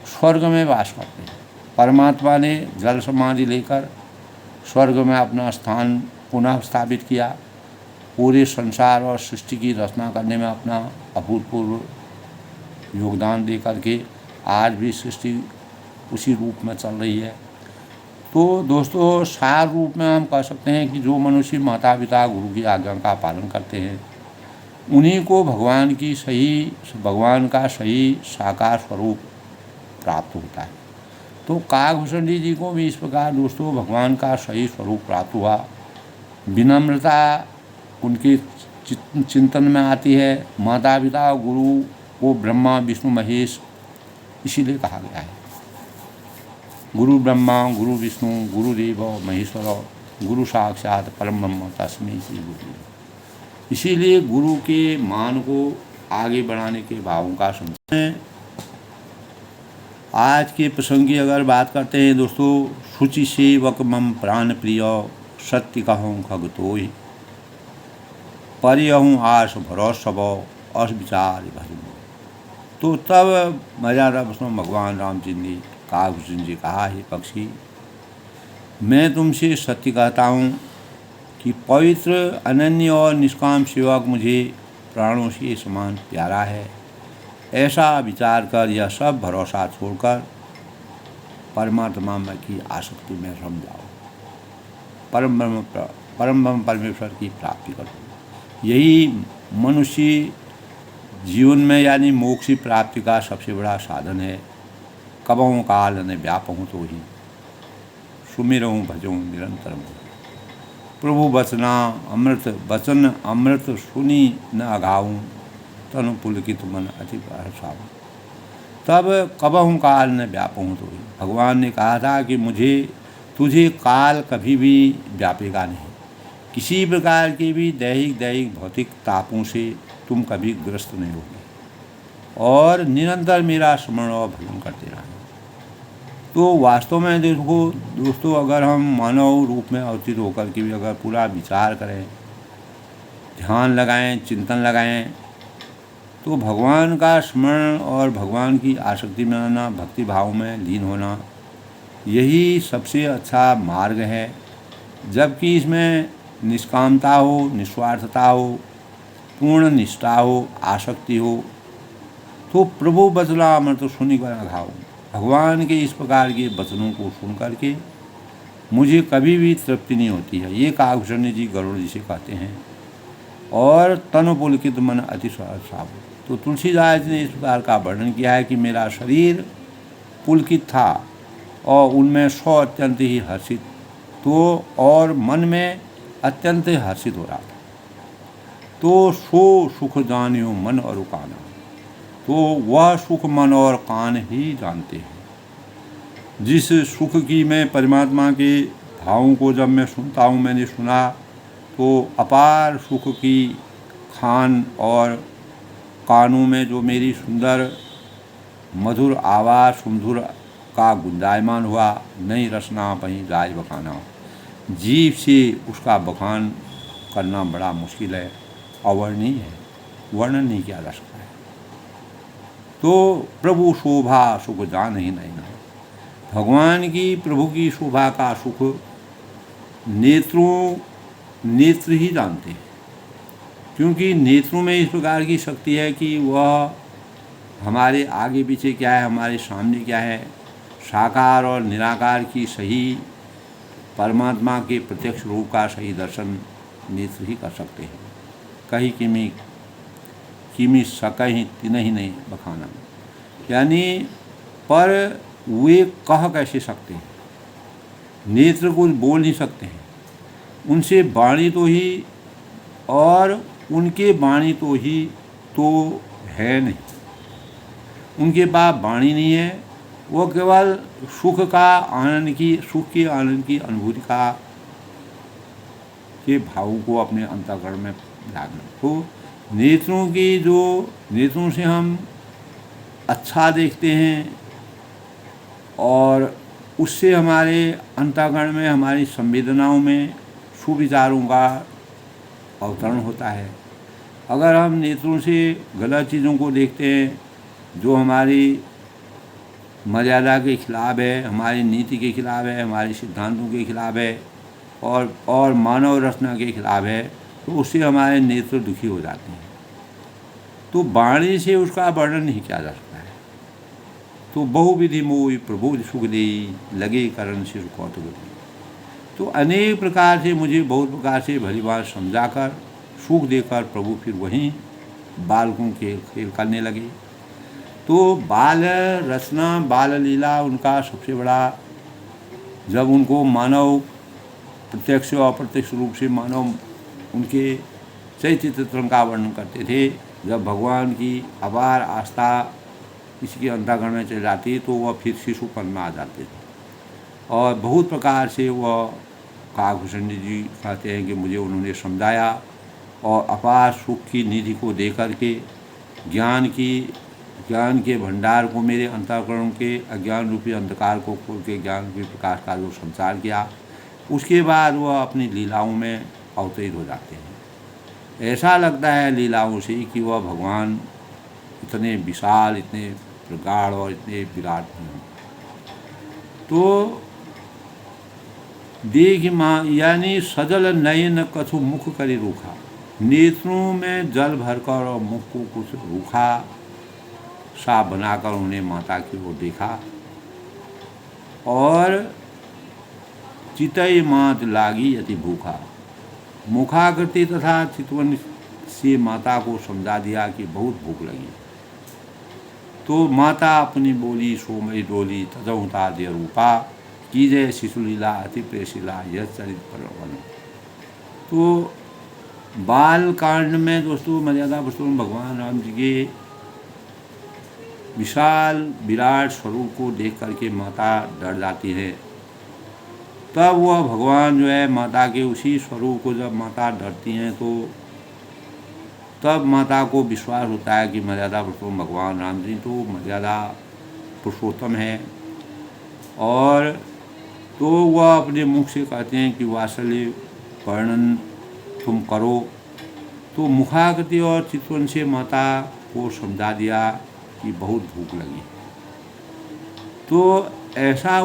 स्वर्ग में वास करते हैं। परमात्मा ने जल समाधि लेकर स्वर्ग में अपना स्थान पुनः स्थापित किया, पूरे संसार और सृष्टि की रचना करने में अपना अभूतपूर्व योगदान दे करके आज भी सृष्टि उसी रूप में चल रही है। तो दोस्तों सार रूप में हम कह सकते हैं कि जो मनुष्य माता पिता गुरु की आज्ञा का पालन करते हैं, उन्हीं को भगवान का सही साकार स्वरूप प्राप्त होता है। तो काकभूषण जी को भी इस प्रकार दोस्तों भगवान का सही स्वरूप प्राप्त हुआ। विनम्रता उनके चिंतन में आती है। माता पिता गुरु को ब्रह्मा विष्णु महेश इसीलिए कहा गया है। गुरु ब्रह्मा गुरु विष्णु गुरुदेव महेश्वर गुरु साक्षात परम ब्रह्म तस्मै श्री गुरु। इसीलिए गुरु के मान को आगे बढ़ाने के भावों का समझ। आज के प्रसंग की अगर बात करते हैं दोस्तों, शुचि सेवक मम प्राण प्रिय सत्य कहूँ खग तोय परियहूँ आस भरोस सब अस विचार भजन। तो तब मर्यादा पुरुषोत्तम भगवान रामचंद्र जी काकभूषण जी कहा, हे पक्षी, मैं तुमसे सत्य कहता हूँ कि पवित्र अनन्य और निष्काम सेवक मुझे प्राणों से समान प्यारा है। ऐसा विचार कर यह सब भरोसा छोड़कर परमात्मा में की आसक्ति में रम जाओ, परम ब्रह्म परमेश्वर की प्राप्ति करो। यही मनुष्य जीवन में यानी मोक्ष की प्राप्ति का सबसे बड़ा साधन है। कबहूँ काल न व्यापहूँ तो ही सुमिरहूँ भजूँ निरंतर। प्रभु वचन अमृत सुनी न अघाऊँ तनु पुलकित मन अति हर्षाऊँ। तब कबहूँ काल न व्यापहूँ तो ही, भगवान ने कहा था कि तुझे काल कभी भी व्यापेगा नहीं। किसी प्रकार के भी दैहिक भौतिक तापों से तुम कभी ग्रस्त नहीं होगे और निरंतर मेरा स्मरण और भजन करते रहना। तो वास्तव में देखो दोस्तों, अगर हम मानव रूप में अवतीर्ण होकर के भी अगर पूरा विचार करें, ध्यान लगाएं, चिंतन लगाएं, तो भगवान का स्मरण और भगवान की आसक्ति में आना, भक्ति भाव में लीन होना, यही सबसे अच्छा मार्ग है। जबकि इसमें निष्कामता हो, निस्वार्थता हो, पूर्ण निष्ठा हो, आसक्ति हो, तो प्रभु बचला अमृत सुनी कर अघाऊँ। भगवान के इस प्रकार के वचनों को सुन करके मुझे कभी भी तृप्ति नहीं होती है। ये काकभूषण जी गरुड़ जी से कहते हैं। और तनु पुलकित मन अति साव। तो तुलसीदास ने इस प्रकार का वर्णन किया है कि मेरा शरीर पुलकित था और उनमें सौ अत्यंत ही हर्षित, तो और मन में अत्यंत हर्षित हो रहा था। तो सो सुख जानियो मन और काना, तो वह सुख मन और कान ही जानते हैं। जिस सुख की मैं परमात्मा के भावों को जब मैं सुनता हूँ, मैंने सुना, तो अपार सुख की खान और कानों में जो मेरी सुंदर मधुर आवाज़ सुमधुर का गुंजायमान हुआ, नई रसना पही जाय बखाना। जीव से उसका बखान करना बड़ा मुश्किल है, अवर्णनीय है, वर्णन नहीं किया जा सकता है। तो प्रभु शोभा सुख जान ही नहीं ना। भगवान की प्रभु की शोभा का सुख नेत्र ही जानते हैं, क्योंकि नेत्रों में इस प्रकार की शक्ति है कि वह हमारे आगे पीछे क्या है, हमारे सामने क्या है, साकार और निराकार की सही परमात्मा के प्रत्यक्ष रूप का सही दर्शन नेत्र ही कर सकते हैं। कहीं किमी सकहीं तिनहि नहीं बखाना, यानी पर वे कह कैसे सकते हैं, नेत्र कुछ बोल नहीं सकते हैं, उनसे वाणी तो ही और उनके वाणी तो ही तो है नहीं, उनके पास वाणी नहीं है, वो केवल सुख के आनंद की अनुभूति का के भाव को अपने अंतःकरण में लाना। तो नेत्रों से हम अच्छा देखते हैं और उससे हमारे अंतःकरण में, हमारी संवेदनाओं में सुविचारों का अवतरण होता है। अगर हम नेत्रों से गलत चीज़ों को देखते हैं जो हमारी मर्यादा के खिलाफ है, हमारी नीति के खिलाफ है, हमारे सिद्धांतों के खिलाफ है और मानव रचना के खिलाफ है, तो उससे हमारे नेत्र दुखी हो जाते हैं। तो वाणी से उसका वर्णन नहीं किया जा सकता है। तो बहुविधि मोहि प्रबोध सुख देई, लगे करण सिर कौतुक देई। तो अनेक प्रकार से मुझे बहुत प्रकार से भली बात समझाकर सुख देकर प्रभु फिर वहीं बालकों के खेल करने लगे। तो बाल रचना, बाल लीला उनका सबसे बड़ा, जब उनको मानव प्रत्यक्ष और अप्रत्यक्ष रूप से मानव उनके चैत्य तत्व का वर्णन करते थे, जब भगवान की अपार आस्था किसी के अंतःकरण में चली जाती तो वह फिर शिशुपन में आ जाते थे। और बहुत प्रकार से वह काकभूषण जी कहते हैं कि मुझे उन्होंने समझाया और अपार सुख की निधि को दे करके ज्ञान के भंडार को, मेरे अंतःकरण के अज्ञान रूपी अंधकार को खोल के ज्ञान रूपी प्रकाश का जो संचार किया, उसके बाद वह अपनी लीलाओं में अवतरित हो जाते हैं। ऐसा लगता है लीलाओं से कि वह भगवान इतने विशाल, इतने प्रगाढ़ और इतने विराट हैं। तो देख माँ यानी सजल नयन कछु मुख करी रूखा, नेत्रों में जल भरकर और मुख को कुछ रूखा सा बनाकर उन्हें माता की ओर देखा और चितई मात लागी अति भूखा। मुखाकृति तथा चितवन से माता को समझा दिया कि बहुत भूख लगी। तो माता अपनी बोली सोमय डोली तजहुता दे रूपा, कीजय शिशुलीला अति प्रेशिला यह चरित परवन। तो बाल कांड में दोस्तों मर्यादा पुरुषोत्तम भगवान राम जी के विशाल विराट स्वरूप को देख करके माता डर जाती है। तब वह भगवान जो है माता के उसी स्वरूप को, जब माता डरती हैं तो तब माता को विश्वास होता है कि मर्यादा पुरुषोत्तम भगवान राम जी तो मर्यादा पुरुषोत्तम है। और तो वह अपने मुख से कहते हैं कि वात्सल्य वर्णन तुम करो। तो मुखाकृति और चितवन से माता को समझा दिया कि बहुत भूख लगी। तो ऐसा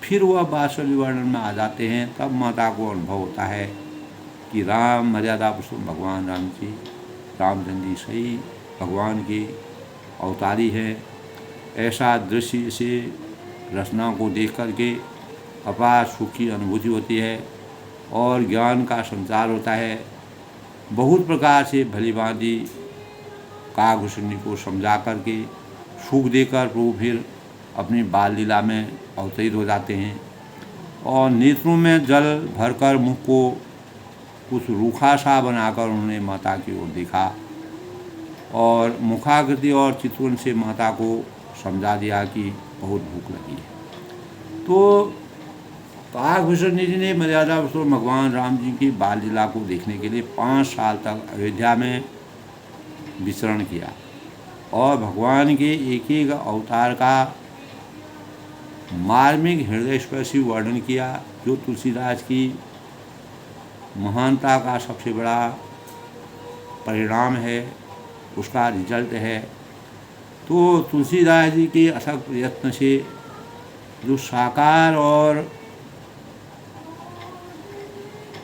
फिर वह वात्सल्य वर्णन में आ जाते हैं। तब माता को अनुभव होता है कि राम मर्यादा पुरुषोत्तम भगवान राम जी, रामचंद्र जी सही भगवान के अवतारी है। ऐसा दृश्य से रचना को देख करके अपार सुख की अनुभूति होती है और ज्ञान का संचार होता है। बहुत प्रकार से भली भांति काकभूषण जी को समझा करके सुख देकर प्रभु फिर अपनी बाल लीला में अवतरित हो जाते हैं और नेत्रों में जल भरकर मुख को कुछ रूखा सा बनाकर उन्होंने माता की ओर देखा और मुखाकृति और चितवन से माता को समझा दिया कि बहुत भूख लगी है। तो काकभूषण जी ने मर्यादा पुरुषोत्तम भगवान राम जी की बाल लीला को देखने के लिए 5 साल तक अयोध्या में विचरण किया और भगवान के एक एक अवतार का मार्मिक हृदयस्पर्शी वर्णन किया, जो तुलसीदास की महानता का सबसे बड़ा परिणाम है, उसका रिजल्ट है। तो तुलसीदास जी के अथक प्रयत्न से जो साकार और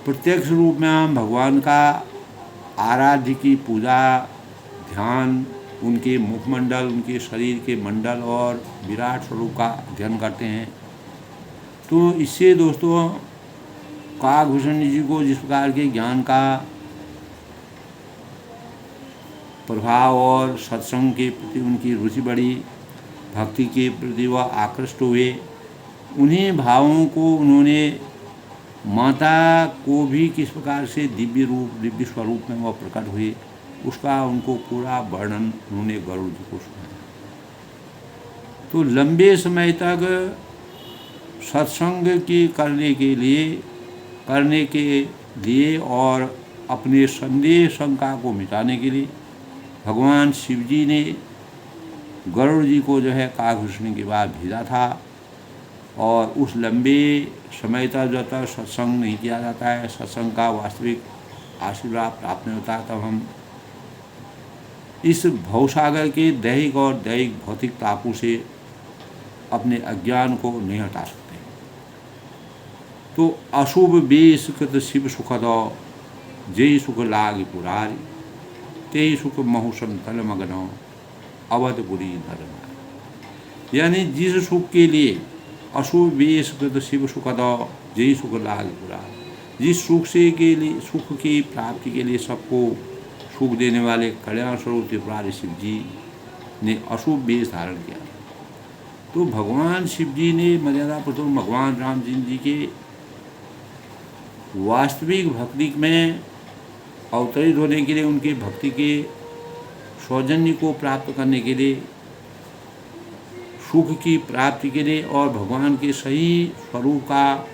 प्रत्यक्ष रूप में हम भगवान का आराध्य की पूजा, ध्यान, उनके मुखमंडल, उनके शरीर के मंडल और विराट स्वरूप का अध्ययन करते हैं, तो इससे दोस्तों काकभूषण जी को जिस प्रकार के ज्ञान का प्रभाव और सत्संग के प्रति उनकी रुचि बढ़ी, भक्ति के प्रति वह आकृष्ट हुए, उन्हीं भावों को उन्होंने माता को भी किस प्रकार से दिव्य रूप, दिव्य स्वरूप में वह प्रकट हुए, उसका उनको पूरा वर्णन उन्होंने गरुड़ जी को सुनाया। तो लंबे समय तक सत्संग की करने के लिए और अपने संदेह शंका को मिटाने के लिए भगवान शिव जी ने गरुड़ जी को जो है काकभूषणी के बाद भेजा था। और उस लंबे समय तक जब तक सत्संग नहीं किया जाता है, सत्संग का वास्तविक आशीर्वाद प्राप्त नहीं होता, तब हम इस भवसागर के दैहिक और दैहिक भौतिक तापों से अपने अज्ञान को नहीं हटा सकते। तो अशुभ बेश कृत शिव सुखद जय सुख लाग पुरारी ते सुख महुसन तल मगन अवधपुरी नर नारी। यानी जिस सुख के लिए अशुभ बेश कृत शिव सुखद जय सुख लाग पुरारी, जिस सुख से के लिए सुख की प्राप्ति के लिए सबको सुख देने वाले कल्याण स्वरूप त्रिपुरारी शिव जी ने अशुभ वेश धारण किया। तो भगवान शिव जी ने मर्यादा पुरुषोत्तम भगवान राम जी के वास्तविक भक्ति में अवतरित होने के लिए, उनके भक्ति के सौजन्य को प्राप्त करने के लिए, सुख की प्राप्ति के लिए और भगवान के सही स्वरूप का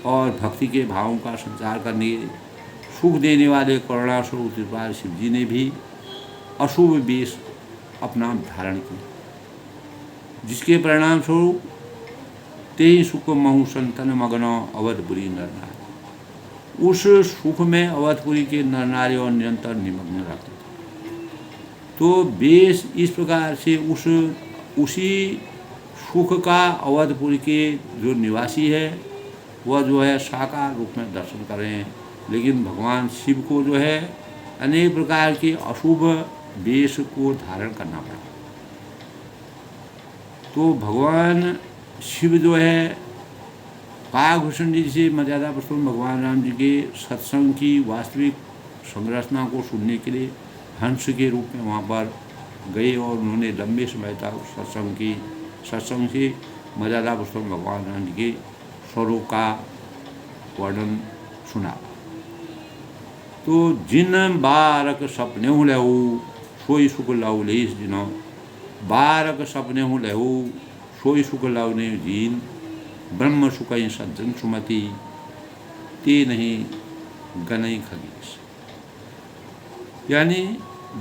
और भक्ति के भावों का संचार करने के लिए सुख देने वाले करुणा स्वरूप त्रिपुरारी शिव जी ने भी अशुभ वेश अपना धारण किया, जिसके परिणाम स्वरूप ते सुख महु संतन मगन अवधपुरी नर नारी। उस सुख में अवधपुरी के नर नारी और निरंतर निमग्न रहते थे। तो वेश इस प्रकार से उसी सुख का अवधपुरी के जो निवासी है वह जो है साकार रूप में दर्शन कर रहे हैं, लेकिन भगवान शिव को जो है अनेक प्रकार के अशुभ वेश को धारण करना पड़ा। तो भगवान शिव जो है काकभूषण जी से मर्यादा पुरुषोत्तम भगवान राम जी के सत्संग की वास्तविक संरचना को सुनने के लिए हंस के रूप में वहाँ पर गए और उन्होंने लंबे समय तक सत्संग से मर्यादा पुरुषोत्तम भगवान राम जी के स्वरूप का वर्णन सुना। तो जिन बारक सपने हूँ लहू सोई सुख लव लेस जिनो, बारक सपने हूँ लहू सोई सुख लव ने जीन, ब्रह्म सुख सज्जन सुमति ते नहीं गनई खगेश। यानी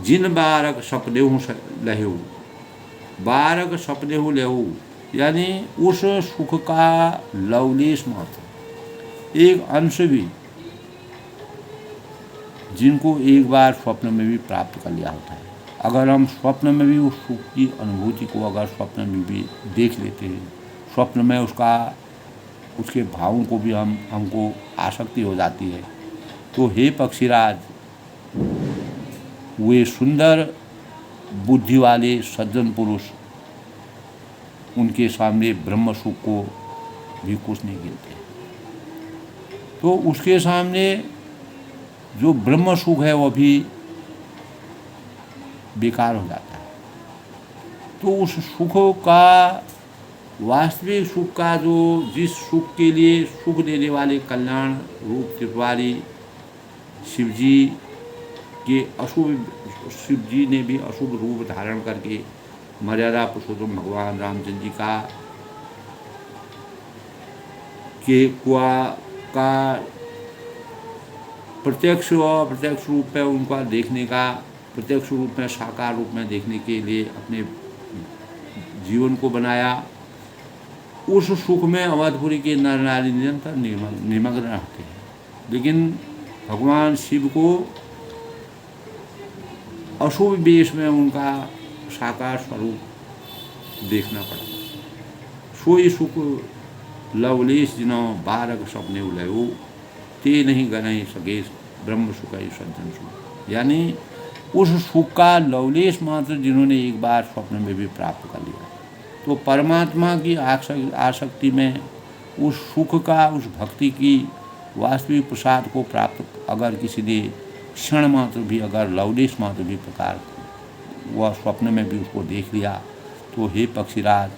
जिन बारक सपने हूँ लहू, बारक सपने हूँ लहू यानी उस सुख का लवलेश मात्र एक अंश भी जिनको एक बार स्वप्न में भी प्राप्त कर लिया होता है, अगर हम स्वप्न में भी उस सुख की अनुभूति को अगर स्वप्न में भी देख लेते हैं, स्वप्न में उसके भावों को भी हमको आसक्ति हो जाती है, तो हे पक्षीराज, वे सुंदर बुद्धि वाले सज्जन पुरुष उनके सामने ब्रह्म सुख को भी कुछ नहीं गिनते। तो उसके सामने जो ब्रह्म सुख है वह भी बेकार हो जाता है। तो उस सुख का वास्तविक सुख का जो जिस सुख के लिए सुख देने वाले कल्याण रूप त्रिपुरारी शिव जी के शिव जी ने भी अशुभ रूप धारण करके मर्यादा पुरुषोत्तम भगवान रामचंद्र जी का प्रत्यक्ष और अप्रत्यक्ष रूप में उनका देखने का, प्रत्यक्ष रूप में साकार रूप में देखने के लिए अपने जीवन को बनाया। उस सुख में अवधपुरी के नर नारी निरंतर निमग्न रहते हैं, लेकिन भगवान शिव को अशुभ वेश में उनका साकार स्वरूप देखना पड़ा। सोई सुख लवलेश जिनो बारक सपने उलयो, ते नहीं गनई सगेश ब्रह्म सुख सज्जन सुख। यानी उस सुख का लवलेश मात्र जिन्होंने एक बार स्वप्न में भी प्राप्त कर लिया, तो परमात्मा की आसक्ति में उस सुख का, उस भक्ति की वास्तविक प्रसाद को प्राप्त अगर किसी ने क्षण मात्र भी, अगर लवलेश मात्र भी प्रकार वह स्वप्न में भी उसको देख लिया, तो हे पक्षीराज,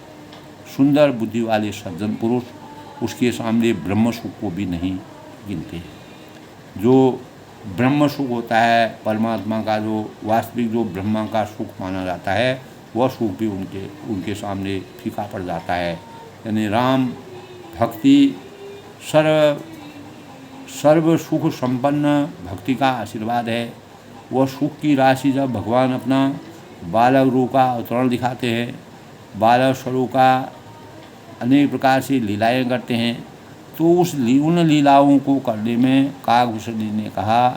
सुंदर बुद्धि वाले सज्जन पुरुष उसके सामने ब्रह्म सुख को भी नहीं गिनते हैं। जो ब्रह्म सुख होता है, परमात्मा का जो वास्तविक जो ब्रह्मा का सुख माना जाता है, वह सुख भी उनके सामने फीका पड़ जाता है। यानी राम भक्ति सर्व सुख संपन्न भक्ति का आशीर्वाद है। वह सुख की राशि जब भगवान अपना बालक रूप का अवतरण दिखाते हैं, बालक स्वरूप का अनेक प्रकार से लीलाएँ करते हैं, तो उन लीलाओं को करने में काकभूषण जी ने कहा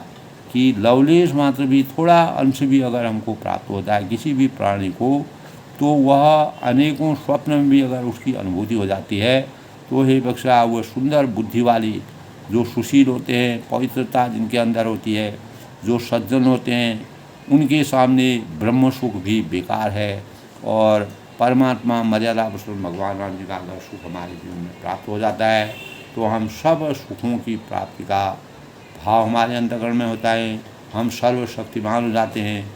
कि लवलेश मात्र भी, थोड़ा अंश भी अगर हमको प्राप्त होता है किसी भी प्राणी को, तो वह अनेकों स्वप्न में भी अगर उसकी अनुभूति हो जाती है, तो हे बख्शा वह सुंदर बुद्धि वाली, जो सुशील होते हैं, पवित्रता जिनके अंदर होती है, जो सज्जन होते हैं, उनके सामने ब्रह्म सुख भी बेकार है। और परमात्मा मर्यादा पुरुषोत्तम भगवान राम जी का अगर सुख हमारे जीवन में प्राप्त हो जाता है, तो हम सब सुखों की प्राप्ति का भाव हमारे अंतःकरण में होता है। हम सर्वशक्तिमान हो जाते हैं,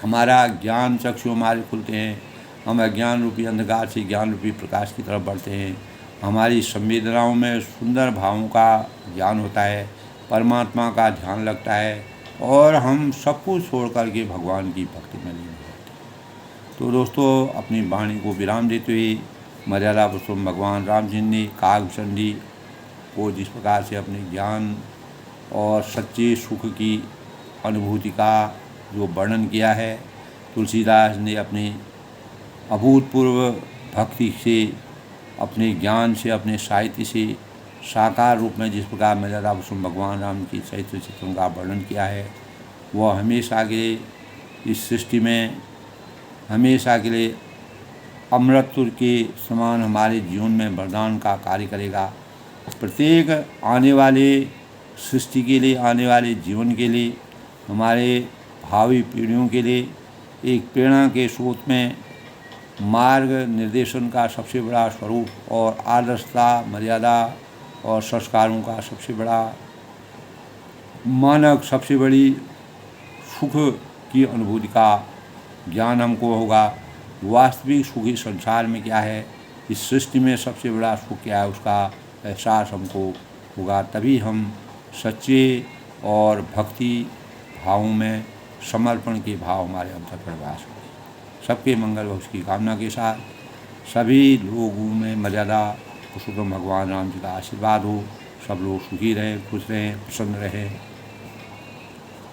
हमारा ज्ञान चक्षु हमारे खुलते हैं, हम अज्ञान रूपी अंधकार से ज्ञान रूपी प्रकाश की तरफ बढ़ते हैं, हमारी संवेदनाओं में सुंदर भावों का ज्ञान होता है, परमात्मा का ध्यान लगता है, और हम सब कुछ छोड़ करके भगवान की भक्ति में लीन हो जाते हैं। तो दोस्तों, अपनी वाणी को विराम देते हुए मर्यादा पुरुषोत्तम भगवान राम जी ने काकभूषण जी को जिस प्रकार से अपने ज्ञान और सच्चे सुख की अनुभूति का जो वर्णन किया है, तुलसीदास ने अपनी अभूतपूर्व भक्ति से, अपने ज्ञान से, अपने साहित्य से साकार रूप में जिस प्रकार मर्यादा पुरुषोत्तम भगवान राम की चरित्र चित्रण का वर्णन किया है, वह हमेशा के लिए इस सृष्टि में हमेशा के लिए अमृत के समान हमारे जीवन में वरदान का कार्य करेगा। प्रत्येक आने वाले सृष्टि के लिए, आने वाले जीवन के लिए, हमारे भावी पीढ़ियों के लिए एक प्रेरणा के स्रोत में मार्ग निर्देशन का सबसे बड़ा स्वरूप और आदर्शता, मर्यादा और संस्कारों का सबसे बड़ा मानक, सबसे बड़ी सुख की अनुभूति का ज्ञान हमको होगा। वास्तविक सुख इस संसार में क्या है, इस सृष्टि में सबसे बड़ा सुख क्या है, उसका एहसास हमको होगा। तभी हम सच्चे और भक्ति भावों में समर्पण के भाव हमारे अंतर प्रवास होंगे। सबके मंगल व उसकी कामना के साथ सभी लोगों में मर्यादा पुरुषोत्तम भगवान राम जी का आशीर्वाद हो। सब लोग सुखी रहें, खुश रहें, प्रसन्न रहें।